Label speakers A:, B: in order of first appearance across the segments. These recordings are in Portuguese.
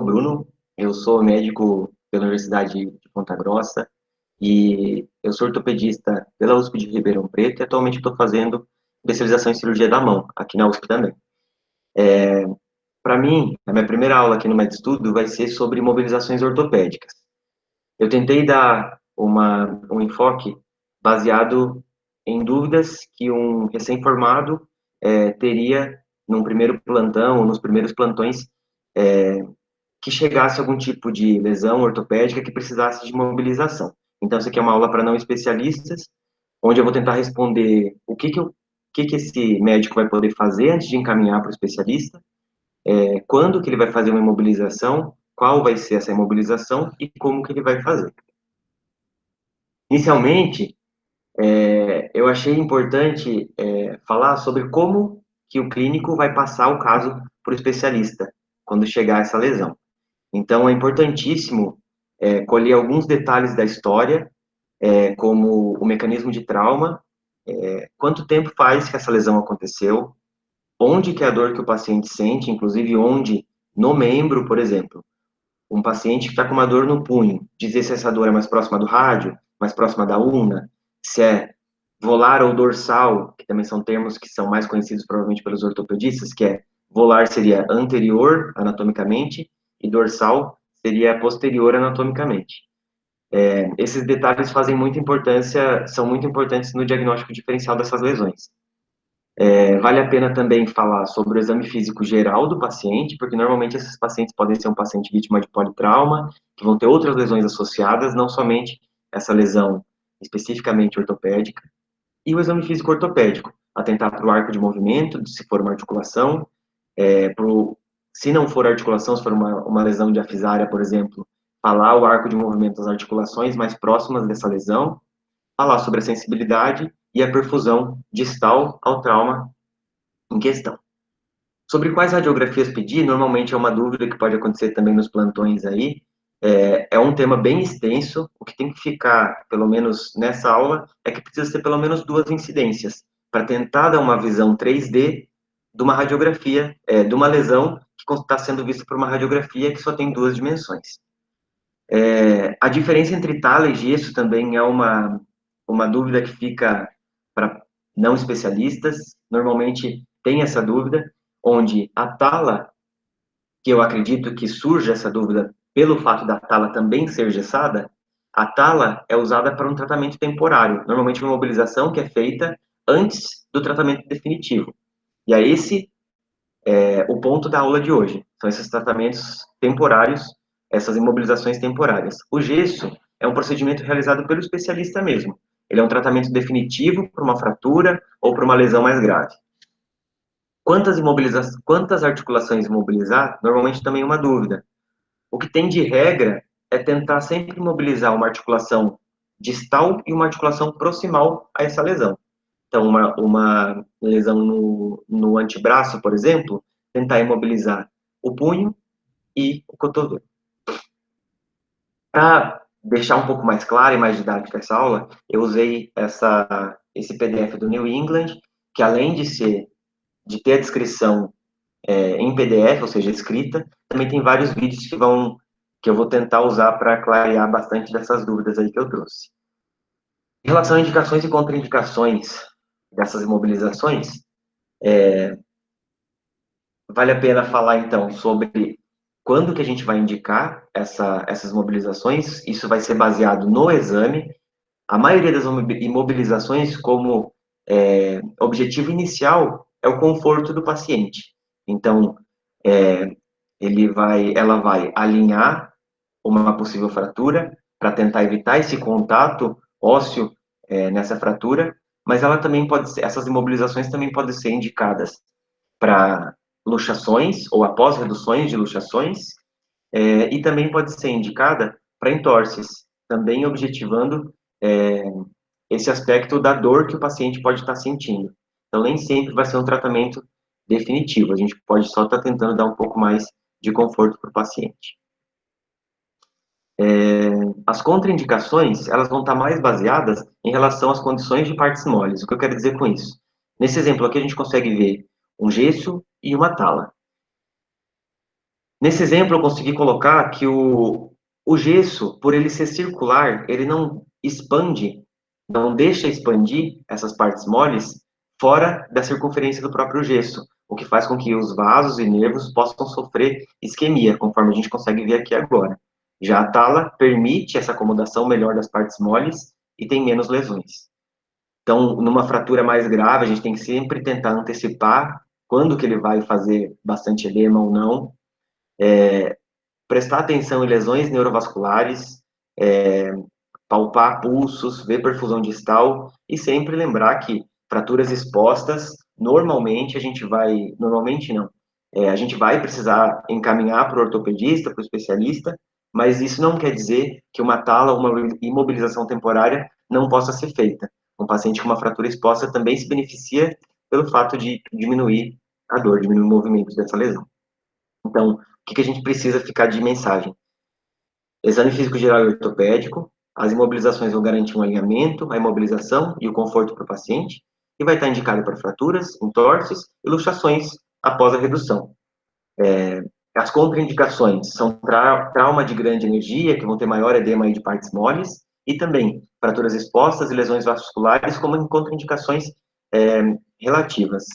A: Bruno, eu sou médico pela Universidade de Ponta Grossa e eu sou ortopedista pela USP de Ribeirão Preto e atualmente estou fazendo especialização em cirurgia da mão, aqui na USP também. Para mim, a minha primeira aula aqui no MedStudo vai ser sobre mobilizações ortopédicas. Eu tentei dar um enfoque baseado em dúvidas que um recém-formado teria num primeiro plantão ou nos primeiros plantões que chegasse algum tipo de lesão ortopédica que precisasse de mobilização. Então, isso aqui é uma aula para não especialistas, onde eu vou tentar responder o que esse médico vai poder fazer antes de encaminhar para o especialista, quando que ele vai fazer uma imobilização, qual vai ser essa imobilização e como que ele vai fazer. Inicialmente, eu achei importante falar sobre como que o clínico vai passar o caso para o especialista quando chegar essa lesão. Então, é importantíssimo colher alguns detalhes da história, como o mecanismo de trauma, quanto tempo faz que essa lesão aconteceu, onde que é a dor que o paciente sente, inclusive onde, no membro, por exemplo. Um paciente que está com uma dor no punho, dizer se essa dor é mais próxima do rádio, mais próxima da ulna, se é volar ou dorsal, que também são termos que são mais conhecidos provavelmente pelos ortopedistas, que é volar seria anterior anatomicamente e dorsal seria posterior anatomicamente. Esses detalhes fazem muita importância, são muito importantes no diagnóstico diferencial dessas lesões. Vale a pena também falar sobre o exame físico geral do paciente, porque normalmente esses pacientes podem ser um paciente vítima de politrauma, que vão ter outras lesões associadas, não somente essa lesão especificamente ortopédica. E o exame físico ortopédico, atentar para o arco de movimento, se for uma articulação, se não for articulação, se for uma lesão diafisária, por exemplo, falar o arco de movimento das articulações mais próximas dessa lesão, falar sobre a sensibilidade e a perfusão distal ao trauma em questão. Sobre quais radiografias pedir, normalmente é uma dúvida que pode acontecer também nos plantões aí. É um tema bem extenso. O que tem que ficar, pelo menos nessa aula, é que precisa ter pelo menos duas incidências para tentar dar uma visão 3D de uma radiografia, de uma lesão que está sendo vista por uma radiografia que só tem duas dimensões. A diferença entre tala e gesso também é uma dúvida que fica para não especialistas. Normalmente tem essa dúvida, onde a tala, que eu acredito que surge essa dúvida pelo fato da tala também ser gessada, a tala é usada para um tratamento temporário, normalmente uma mobilização que é feita antes do tratamento definitivo. E é esse o ponto da aula de hoje. São esses tratamentos temporários, essas imobilizações temporárias. O gesso é um procedimento realizado pelo especialista mesmo. Ele é um tratamento definitivo para uma fratura ou para uma lesão mais grave. Quantas articulações imobilizar? Normalmente também é uma dúvida. O que tem de regra é tentar sempre imobilizar uma articulação distal e uma articulação proximal a essa lesão. Então, uma lesão no antebraço, por exemplo, tentar imobilizar o punho e o cotovelo. Para deixar um pouco mais clara e mais didática essa aula, eu usei esse PDF do New England, que além de ter a descrição em PDF, ou seja, escrita, também tem vários vídeos que eu vou tentar usar para clarear bastante dessas dúvidas aí que eu trouxe. Em relação a indicações e contraindicações dessas imobilizações, vale a pena falar então sobre quando que a gente vai indicar essas mobilizações. Isso vai ser baseado no exame. A maioria das imobilizações, como objetivo inicial, é o conforto do paciente. Então, é, ela vai alinhar uma possível fratura para tentar evitar esse contato ósseo nessa fratura, mas ela também pode ser, essas imobilizações também podem ser indicadas para luxações ou após reduções de luxações, e também pode ser indicada para entorses, também objetivando esse aspecto da dor que o paciente pode estar sentindo. Então, nem sempre vai ser um tratamento definitivo, a gente pode só estar tentando dar um pouco mais de conforto para o paciente. As contraindicações, elas vão estar mais baseadas em relação às condições de partes moles. O que eu quero dizer com isso? Nesse exemplo aqui, a gente consegue ver um gesso e uma tala. Nesse exemplo, eu consegui colocar que o gesso, por ele ser circular, ele não expande, não deixa expandir essas partes moles fora da circunferência do próprio gesso, o que faz com que os vasos e nervos possam sofrer isquemia, conforme a gente consegue ver aqui agora. Já a tala permite essa acomodação melhor das partes moles e tem menos lesões. Então, numa fratura mais grave, a gente tem que sempre tentar antecipar quando que ele vai fazer bastante edema ou não, prestar atenção em lesões neurovasculares, palpar pulsos, ver perfusão distal e sempre lembrar que fraturas expostas, normalmente não, a gente vai precisar encaminhar para o ortopedista, para o especialista, mas isso não quer dizer que uma tala ou uma imobilização temporária não possa ser feita. Um paciente com uma fratura exposta também se beneficia pelo fato de diminuir a dor, diminuir o movimento dessa lesão. Então, o que a gente precisa ficar de mensagem? Exame físico geral e ortopédico, as imobilizações vão garantir um alinhamento, a imobilização e o conforto para o paciente, e vai estar indicado para fraturas, entorses e luxações após a redução. As contraindicações são trauma de grande energia, que vão ter maior edema aí de partes moles, e também fraturas expostas e lesões vasculares, como em contraindicações é, relativas,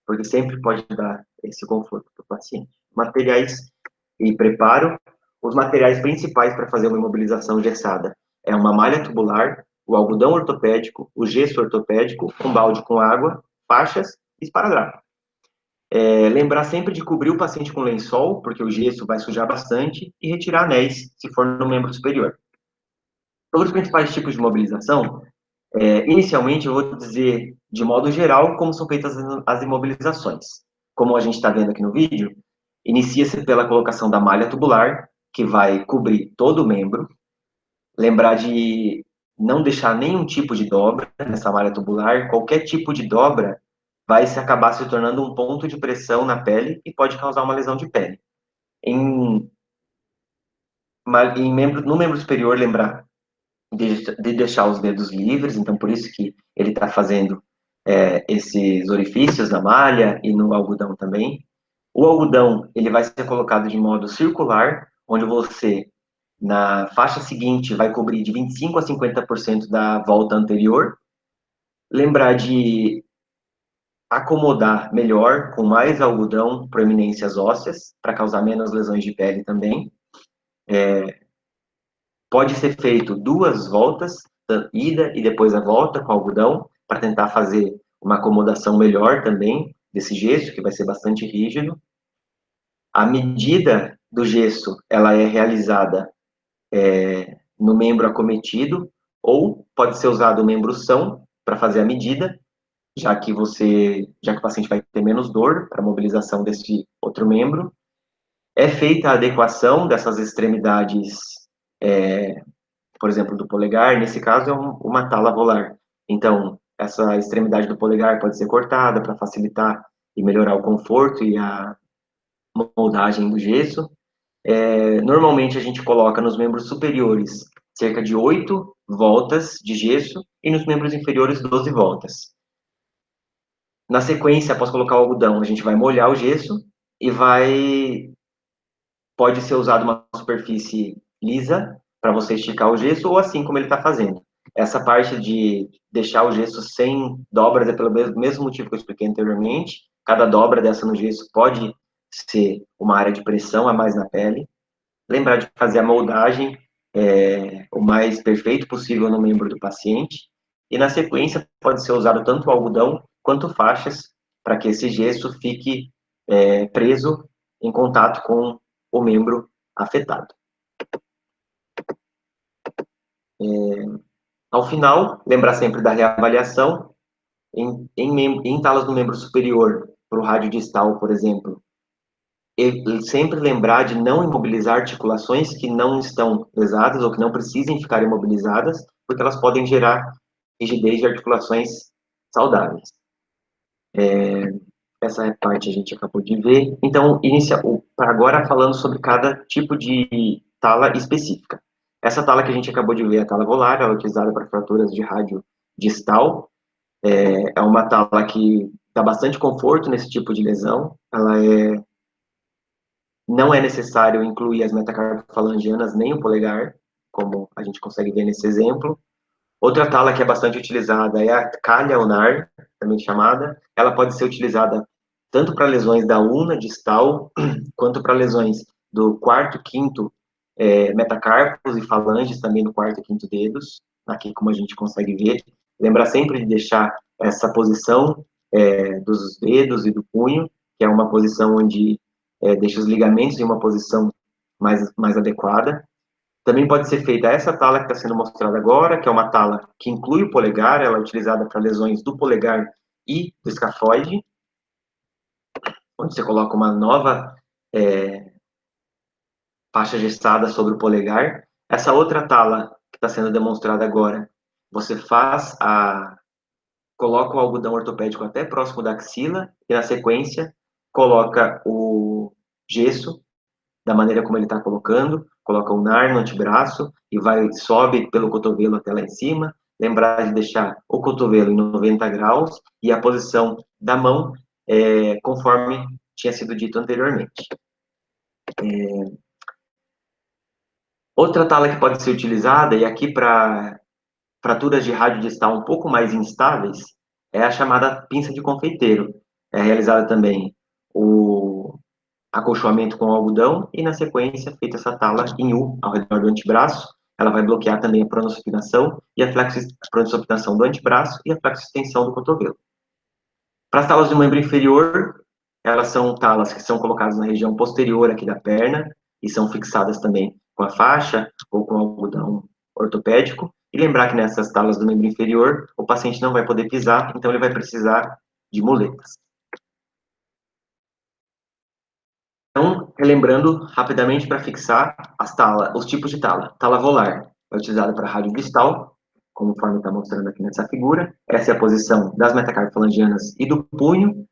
A: porque sempre pode dar esse conforto para o paciente. Materiais e preparo, os materiais principais para fazer uma imobilização gessada é uma malha tubular, o algodão ortopédico, o gesso ortopédico, um balde com água, faixas e esparadrapo. Lembrar sempre de cobrir o paciente com lençol, porque o gesso vai sujar bastante, e retirar anéis, se for no membro superior. Sobre os principais tipos de mobilização, inicialmente eu vou dizer, de modo geral, como são feitas as imobilizações. Como a gente está vendo aqui no vídeo, inicia-se pela colocação da malha tubular, que vai cobrir todo o membro. Lembrar de não deixar nenhum tipo de dobra nessa malha tubular. Qualquer tipo de dobra vai se acabar se tornando um ponto de pressão na pele e pode causar uma lesão de pele. Em, no membro superior, lembrar de deixar os dedos livres, então por isso que ele está fazendo esses orifícios na malha e no algodão também. O algodão ele vai ser colocado de modo circular, onde você, na faixa seguinte, vai cobrir de 25% a 50% da volta anterior. Lembrar de acomodar melhor, com mais algodão, proeminências ósseas, para causar menos lesões de pele também. Pode ser feito 2 voltas, ida e depois a volta com algodão, para tentar fazer uma acomodação melhor também desse gesso, que vai ser bastante rígido. A medida do gesso, ela é realizada no membro acometido, ou pode ser usado o membro são para fazer a medida, já que o paciente vai ter menos dor para a mobilização desse outro membro. É feita a adequação dessas extremidades, por exemplo, do polegar, nesse caso é uma tala volar. Então, essa extremidade do polegar pode ser cortada para facilitar e melhorar o conforto e a moldagem do gesso. Normalmente a gente coloca nos membros superiores cerca de 8 voltas de gesso e nos membros inferiores 12 voltas. Na sequência, após colocar o algodão, a gente vai molhar o gesso e pode ser usado uma superfície lisa para você esticar o gesso ou assim como ele está fazendo. Essa parte de deixar o gesso sem dobras é pelo mesmo motivo que eu expliquei anteriormente. Cada dobra dessa no gesso pode ser uma área de pressão a mais na pele. Lembrar de fazer a moldagem o mais perfeito possível no membro do paciente. E na sequência pode ser usado tanto o algodão quanto faixas para que esse gesso fique preso em contato com o membro afetado. Ao final, lembrar sempre da reavaliação em talas no membro superior, para o rádio distal, por exemplo, e sempre lembrar de não imobilizar articulações que não estão lesadas ou que não precisem ficar imobilizadas, porque elas podem gerar rigidez de articulações saudáveis. Essa parte a gente acabou de ver. Então, para agora falando sobre cada tipo de tala específica. Essa tala que a gente acabou de ver, a tala volar, ela é utilizada para fraturas de rádio distal. É uma tala que dá bastante conforto nesse tipo de lesão. Ela é Não é necessário incluir as metacarpofalangianas nem o polegar, como a gente consegue ver nesse exemplo. Outra tala que é bastante utilizada é a calha ulnar, também chamada. Ela pode ser utilizada tanto para lesões da ulna distal, quanto para lesões do quarto, quinto metacarpos e falanges também do quarto e quinto dedos, aqui como a gente consegue ver. Lembrar sempre de deixar essa posição dos dedos e do punho, que é uma posição onde deixa os ligamentos em uma posição mais adequada. Também pode ser feita essa tala que está sendo mostrada agora, que é uma tala que inclui o polegar, ela é utilizada para lesões do polegar e do escafoide, onde você coloca uma nova faixa gestada sobre o polegar. Essa outra tala que está sendo demonstrada agora, você coloca o algodão ortopédico até próximo da axila e na sequência coloca o gesso da maneira como ele está colocando, coloca o nar no antebraço e sobe pelo cotovelo até lá em cima. Lembrar de deixar o cotovelo em 90 graus e a posição da mão conforme tinha sido dito anteriormente. Outra tala que pode ser utilizada, e aqui para fraturas de rádio distal um pouco mais instáveis, é a chamada pinça de confeiteiro. É realizada também o acolchoamento com algodão e, na sequência, feita essa tala em U ao redor do antebraço. Ela vai bloquear também a pronossupinação e a pronossupinação do antebraço e a flexoextensão do cotovelo. Para as talas do membro inferior, elas são talas que são colocadas na região posterior aqui da perna e são fixadas também com a faixa ou com algodão ortopédico. E lembrar que nessas talas do membro inferior, o paciente não vai poder pisar, então ele vai precisar de muletas. Então, relembrando rapidamente para fixar os tipos de tala. Tala volar é utilizada para rádio distal, conforme está mostrando aqui nessa figura. Essa é a posição das metacarpofalangianas e do punho,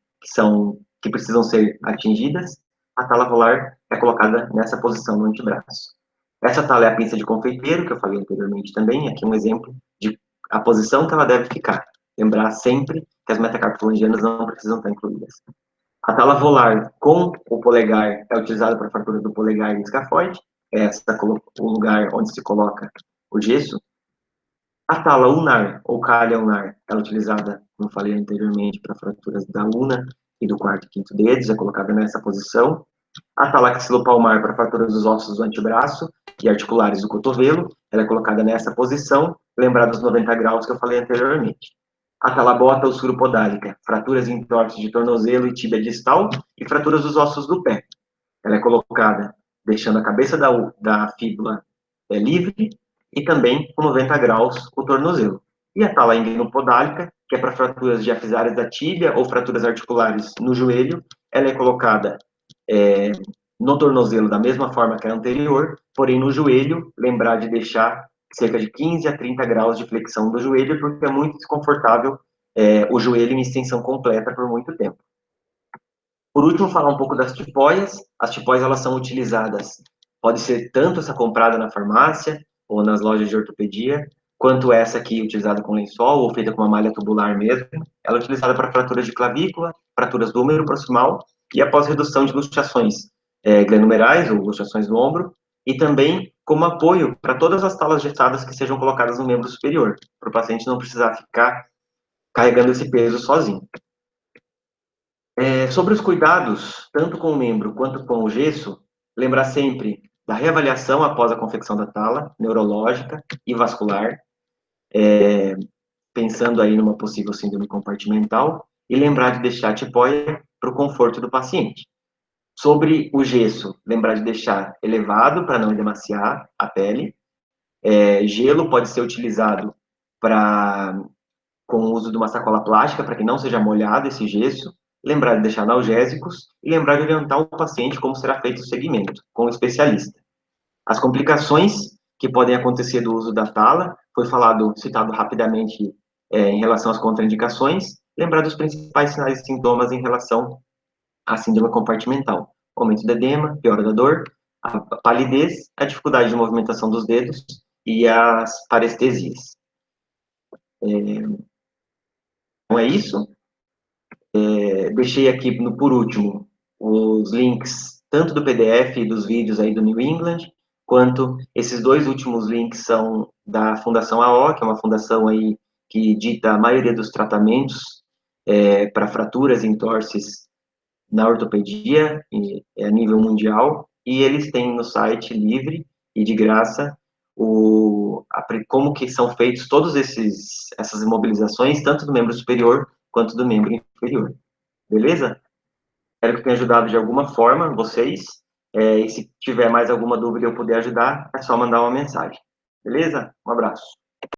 A: que precisam ser atingidas. A tala volar é colocada nessa posição no antebraço. Essa tala é a pinça de confeiteiro, que eu falei anteriormente também. Aqui um exemplo de a posição que ela deve ficar. Lembrar sempre que as metacarpofalangianas não precisam estar incluídas. A tala volar com o polegar é utilizada para fratura do polegar e escafoide. Essa o lugar onde se coloca o gesso. A tala ulnar ou calha ulnar é utilizada, como falei anteriormente, para fraturas da ulna e do quarto e quinto dedos, é colocada nessa posição. A tala axilopalmar para fraturas dos ossos do antebraço e articulares do cotovelo, ela é colocada nessa posição, lembrar dos 90 graus que eu falei anteriormente. A talabota ou suropodálica, fraturas e entorses de tornozelo e tíbia distal e fraturas dos ossos do pé. Ela é colocada deixando a cabeça da fíbula livre e também com 90 graus o tornozelo. E a tala inguinopodálica, que é para fraturas diafisárias da tíbia ou fraturas articulares no joelho, ela é colocada no tornozelo da mesma forma que a anterior, porém no joelho, lembrar de deixar cerca de 15 a 30 graus de flexão do joelho, porque é muito desconfortável o joelho em extensão completa por muito tempo. Por último, falar um pouco das tipóias. As tipóias, elas são utilizadas, pode ser tanto essa comprada na farmácia ou nas lojas de ortopedia, quanto essa aqui utilizada com lençol ou feita com uma malha tubular mesmo. Ela é utilizada para fraturas de clavícula, fraturas do húmero proximal e após redução de luxações glenumerais ou luxações do ombro, e também como apoio para todas as talas gestadas que sejam colocadas no membro superior, para o paciente não precisar ficar carregando esse peso sozinho. Sobre os cuidados, tanto com o membro quanto com o gesso, lembrar sempre da reavaliação após a confecção da tala, neurológica e vascular, pensando aí numa possível síndrome compartimental, e lembrar de deixar a tipóia para o conforto do paciente. Sobre o gesso, lembrar de deixar elevado para não edemaciar a pele. Gelo pode ser utilizado com o uso de uma sacola plástica para que não seja molhado esse gesso. Lembrar de deixar analgésicos e lembrar de orientar o paciente como será feito o segmento com o especialista. As complicações que podem acontecer do uso da tala, citado rapidamente em relação às contraindicações, lembrar dos principais sinais e sintomas em relação à síndrome compartimental: aumento do edema, piora da dor, a palidez, a dificuldade de movimentação dos dedos e as parestesias. Então é isso. Deixei aqui, por último, os links tanto do PDF e dos vídeos aí do New England, quanto esses dois últimos links são da Fundação AO, que é uma fundação aí que dita a maioria dos tratamentos para fraturas e entorses na ortopedia a nível mundial, e eles têm no site livre e de graça como que são feitos todos essas imobilizações, tanto do membro superior quanto do membro inferior. Beleza? Espero que tenha ajudado de alguma forma vocês. E se tiver mais alguma dúvida e eu puder ajudar, é só mandar uma mensagem. Beleza? Um abraço.